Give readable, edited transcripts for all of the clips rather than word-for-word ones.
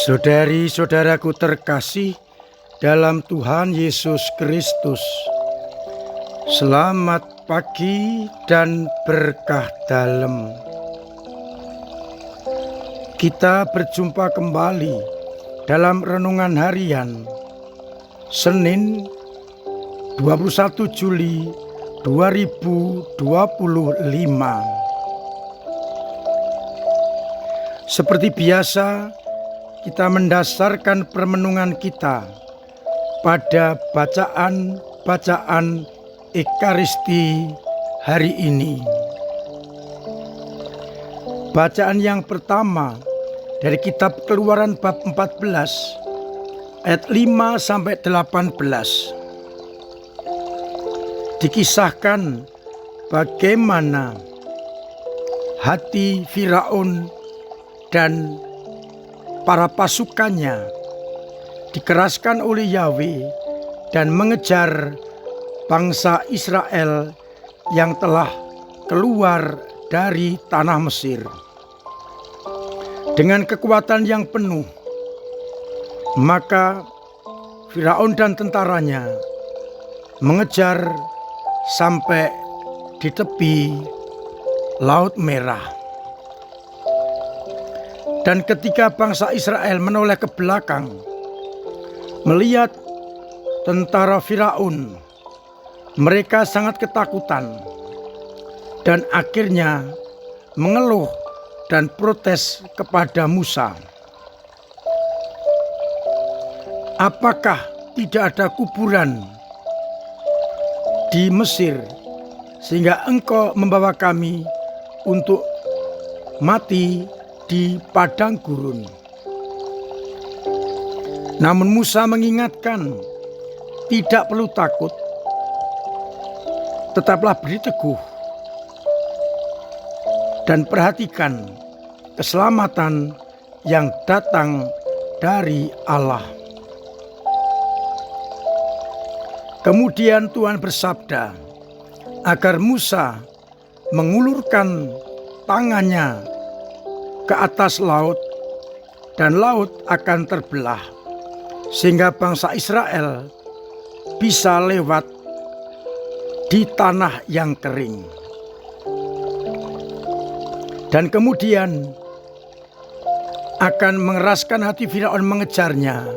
Saudari-saudaraku terkasih dalam Tuhan Yesus Kristus, selamat pagi dan berkah dalam. Kita berjumpa kembali dalam renungan harian Senin 21 Juli 2025. Seperti biasa, kita mendasarkan permenungan kita pada bacaan Ekaristi hari ini. Bacaan yang pertama dari kitab Keluaran bab 14 ayat 5 sampai 18. Dikisahkan bagaimana hati Firaun dan para pasukannya dikeraskan oleh Yahweh dan mengejar bangsa Israel yang telah keluar dari tanah Mesir. Dengan kekuatan yang penuh, maka Firaun dan tentaranya mengejar sampai di tepi Laut Merah. Dan ketika bangsa Israel menoleh ke belakang, melihat tentara Firaun, mereka sangat ketakutan dan akhirnya mengeluh dan protes kepada Musa. Apakah tidak ada kuburan di Mesir sehingga engkau membawa kami untuk mati di padang gurun? Namun Musa mengingatkan, tidak perlu takut, tetaplah berteguh dan perhatikan keselamatan yang datang dari Allah. Kemudian Tuhan bersabda agar Musa mengulurkan tangannya ke atas laut, dan laut akan terbelah sehingga bangsa Israel bisa lewat di tanah yang kering. Dan kemudian akan mengeraskan hati Firaun mengejarnya,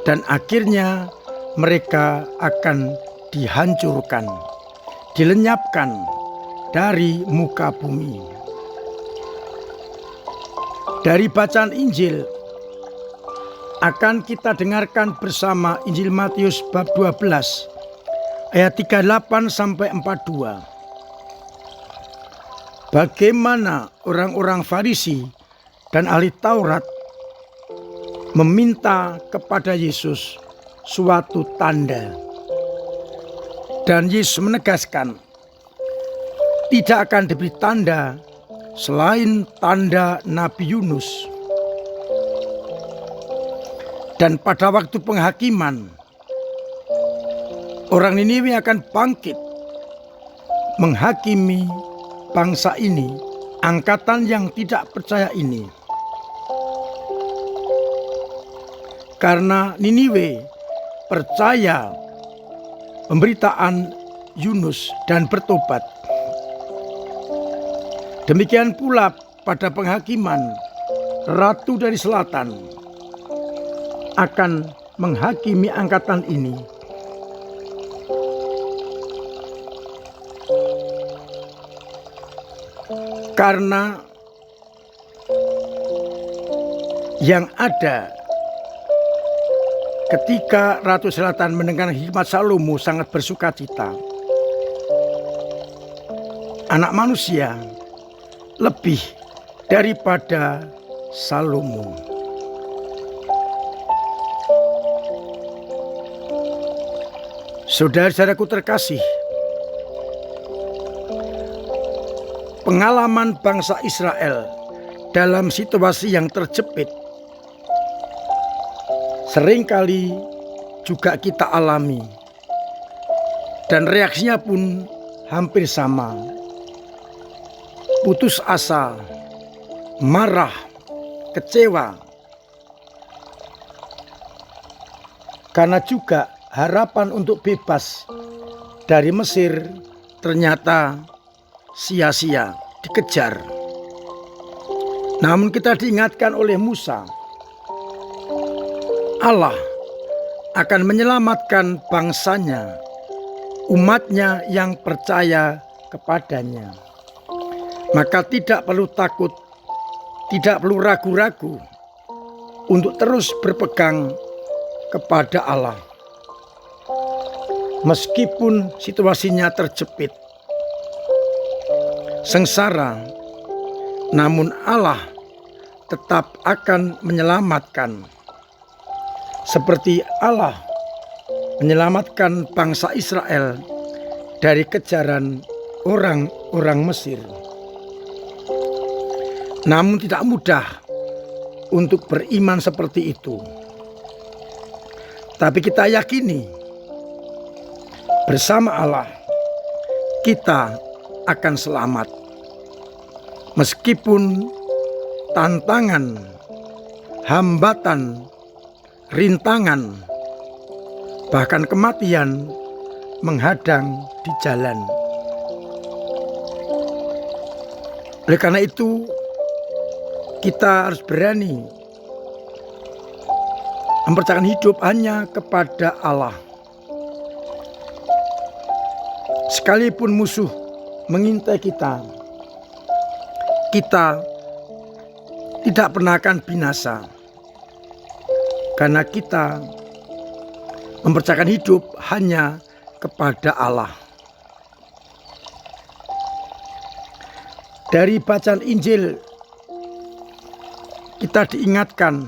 dan akhirnya mereka akan dihancurkan, dilenyapkan dari muka bumi. Dari bacaan Injil akan kita dengarkan bersama Injil Matius bab 12 ayat 38 sampai 42. Bagaimana orang-orang Farisi dan ahli Taurat meminta kepada Yesus suatu tanda. Dan Yesus menegaskan, tidak akan diberi tanda selain tanda Nabi Yunus. Dan pada waktu penghakiman, orang Niniwe akan bangkit menghakimi bangsa ini, angkatan yang tidak percaya ini. Karena Niniwe percaya pemberitaan Yunus dan bertobat. Demikian pula pada penghakiman, Ratu dari Selatan akan menghakimi angkatan ini. Karena yang ada ketika Ratu Selatan mendengar hikmat Salomo sangat bersukacita. Anak manusia lebih daripada Salomo. Saudara-saudaraku terkasih, pengalaman bangsa Israel dalam situasi yang terjepit seringkali juga kita alami, dan reaksinya pun hampir sama. Putus asa, marah, kecewa, Karena juga harapan untuk bebas dari Mesir ternyata sia-sia, dikejar. Namun kita diingatkan oleh Musa, Allah akan menyelamatkan bangsanya, umatnya yang percaya kepadanya. Maka tidak perlu takut, tidak perlu ragu-ragu untuk terus berpegang kepada Allah. Meskipun situasinya terjepit, sengsara, namun Allah tetap akan menyelamatkan. Seperti Allah menyelamatkan bangsa Israel dari kejaran orang-orang Mesir. Namun tidak mudah untuk beriman seperti itu. Tapi kita yakini bersama Allah kita akan selamat. Meskipun tantangan, hambatan, rintangan, bahkan kematian menghadang di jalan. Oleh karena itu, kita harus berani mempercayakan hidup hanya kepada Allah. Sekalipun musuh mengintai kita, kita tidak pernah akan binasa. Karena kita mempercayakan hidup hanya kepada Allah. Dari bacaan Injil kita diingatkan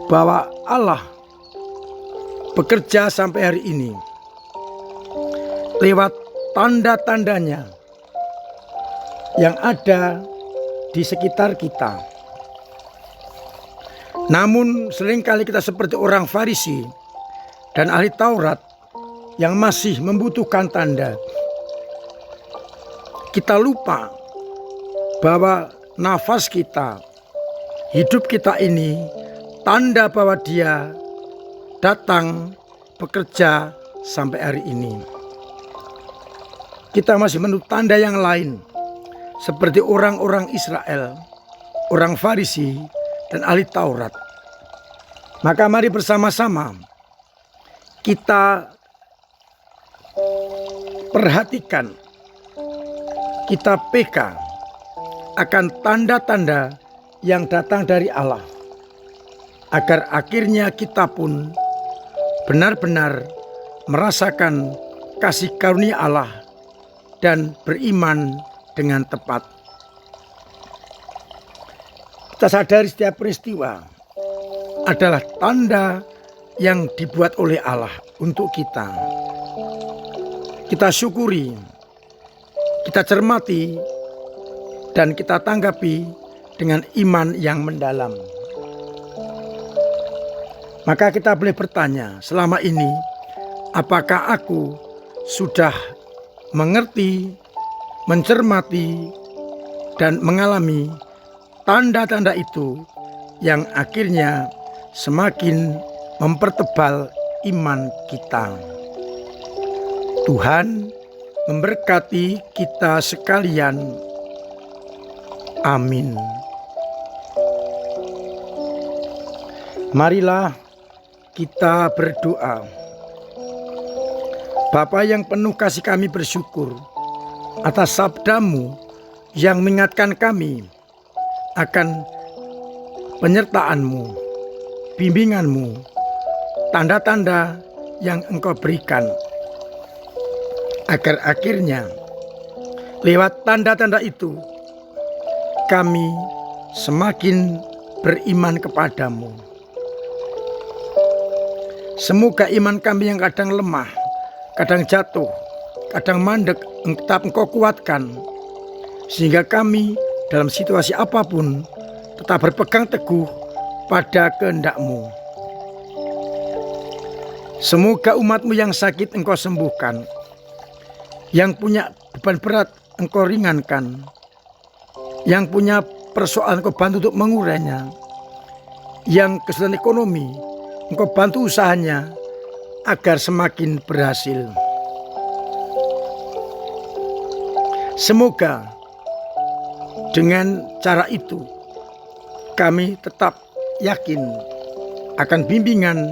bahwa Allah bekerja sampai hari ini lewat tanda-tandanya yang ada di sekitar kita. Namun seringkali kita seperti orang Farisi dan ahli Taurat yang masih membutuhkan tanda. Kita lupa bahwa nafas kita, hidup kita ini tanda bahwa Dia datang bekerja sampai hari ini. Kita masih menunggu tanda yang lain seperti orang-orang Israel, orang Farisi dan ahli Taurat. Maka mari bersama-sama kita perhatikan, kita peka akan tanda-tanda yang datang dari Allah, agar akhirnya kita pun benar-benar merasakan kasih karunia Allah dan beriman dengan tepat. Kita sadari setiap peristiwa adalah tanda yang dibuat oleh Allah untuk kita. Kita syukuri, kita cermati, dan kita tanggapi dengan iman yang mendalam. Maka kita boleh bertanya, selama ini apakah aku sudah mengerti, mencermati, dan mengalami tanda-tanda itu yang akhirnya semakin mempertebal iman kita. Tuhan memberkati kita sekalian. Amin. Marilah kita berdoa. Bapa yang penuh kasih, kami bersyukur atas sabda-Mu yang mengingatkan kami akan penyertaan-Mu, bimbingan-Mu, tanda-tanda yang Engkau berikan, agar akhirnya lewat tanda-tanda itu kami semakin beriman kepadamu. Semoga iman kami yang kadang lemah, kadang jatuh, kadang mandek, tetap Engkau kuatkan, sehingga kami dalam situasi apapun tetap berpegang teguh pada kehendak-Mu. Semoga umat-Mu yang sakit Engkau sembuhkan, yang punya beban berat Engkau ringankan, yang punya persoalan Engkau bantu untuk mengurainya, yang kesulitan ekonomi Engkau bantu usahanya agar semakin berhasil. Semoga dengan cara itu kami tetap yakin akan bimbingan,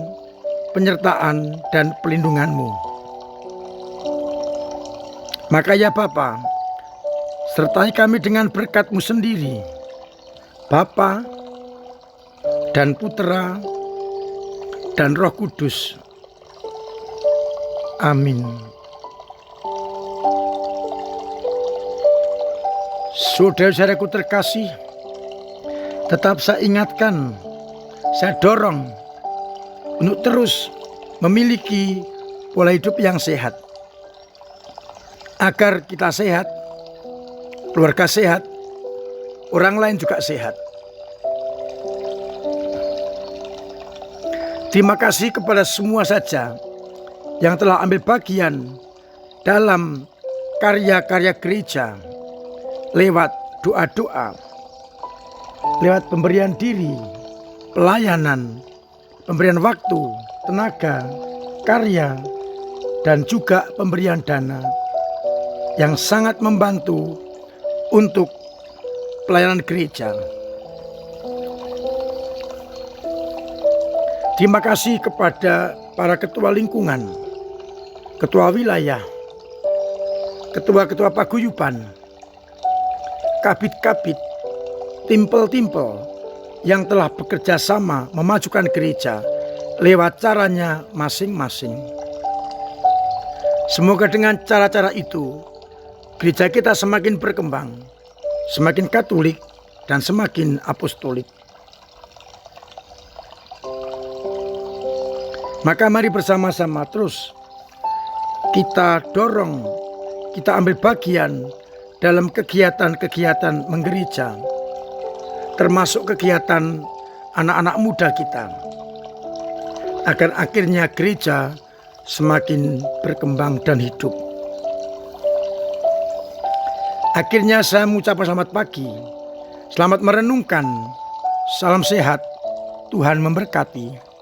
penyertaan, dan pelindungan-Mu. Maka ya Bapa, sertai kami dengan berkat-Mu sendiri, Bapa dan Putera dan Roh Kudus. Amin. Saudara-saudaraku terkasih, tetap saya ingatkan, saya dorong untuk terus memiliki pola hidup yang sehat. Agar kita sehat, keluarga sehat, orang lain juga sehat. Terima kasih kepada semua saja yang telah ambil bagian dalam karya-karya gereja lewat doa-doa, lewat pemberian diri, pelayanan, pemberian waktu, tenaga, karya, dan juga pemberian dana yang sangat membantu untuk pelayanan gereja. Terima kasih kepada para ketua lingkungan, ketua wilayah, ketua-ketua paguyuban, kabit-kabit, timpel-timpel yang telah bekerja sama memajukan gereja lewat caranya masing-masing. Semoga dengan cara-cara itu gereja kita semakin berkembang, semakin katolik, dan semakin apostolik. Maka mari bersama-sama terus kita dorong, kita ambil bagian dalam kegiatan-kegiatan menggereja, termasuk kegiatan anak-anak muda kita, agar akhirnya gereja semakin berkembang dan hidup. Akhirnya saya mengucapkan selamat pagi, selamat merenungkan, salam sehat, Tuhan memberkati.